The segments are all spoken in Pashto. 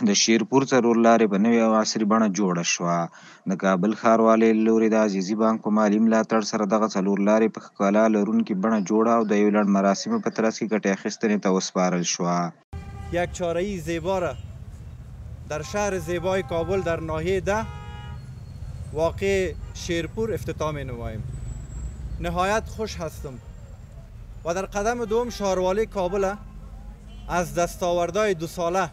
د شیرپور څلور لارې په نوې او عصري بڼه جوړه شوه. د کابل ښاروالۍ له لوري د عزیزي بانک په مالي ملاتړ سره دغه څلور لارې په ښکلا لرونکې بڼه جوړه او د یو لړ مراسمو په ترڅ کې ګټې اخیستنې ته وسپارل شوه. یک چاره‌ای زیبا را در شهر زیبای کابل در ناحیه 10 واقع شیرپور افتتاح می‌نماییم. نهایت خوش هستم و در قدم دوم شهروالی کابل از دستاوردهای 2 ساله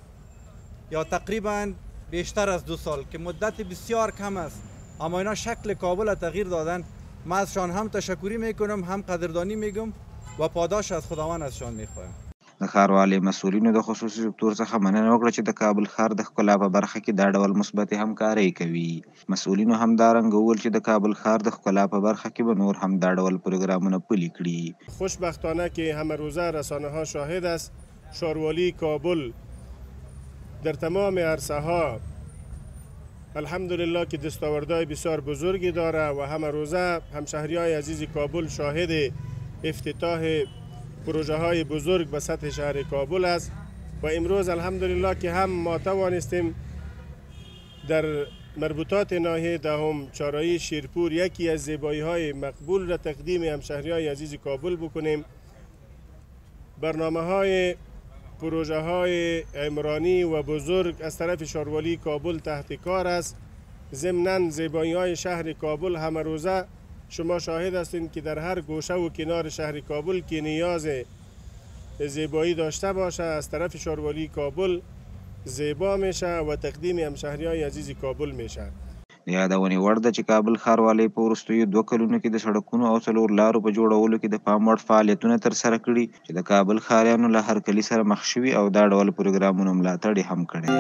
یا تقریبا بیشتر از 2 سال که مدت بسیار کم است اما اینا شکل کابل تغییر دادن، من ازشان هم تشکری میکنم هم قدردانی میگم و پاداش از خداوند ازشان میخوایم. د ښاروالۍ مسؤلینو د خصوصي سکتور څخه مننه وکړه چې د کابل ښار د ښکلا په برخه کې دا ډول مثبتې همکارۍ کوي. مسؤلینو همدارنګه وویل چې د کابل ښار د ښکلا په برخه کې به نور هم دا ډول پروګرامونه پلي کړي. خوشبختانه که همه روزه رسانه ها شاهد است، شهروالی کابل در تمام عرصه ها الحمدلله که دستاوردهای بسیار بزرگی داره و همه روزه همشهری های عزیز کابل شاهد افتتاح پروژه های بزرگ به سطح شهر کابل است و امروز الحمدلله که هم ما توانستیم در مربوطات ناحیه دهم چهارراهی شیرپور یکی از زیبایی های مقبول را تقدیم همشهری های عزیز کابل بکنیم. برنامه های پروژه های عمرانی و بزرگ از طرف شهروالی کابل تحت کار است. ضمناً زیبایی های شهر کابل همه روزه شما شاهد هستید که در هر گوشه و کنار شهر کابل که نیاز زیبایی داشته باشه از طرف شهروالی کابل زیبا میشه و تقدیم همشهری های عزیز کابل میشه. د یادونې وړ ده چې کابل ښاروالۍ په وروستیو 2 کلونو کې د سړکونو او 4 لارو په جوړولو کې د پام وړ فعالیتونه ترسره کړي چې د کابل ښاریانو له هرکلي سره مخ شوي او دا ډول پروګرامونو ملاتړ یې هم کړی.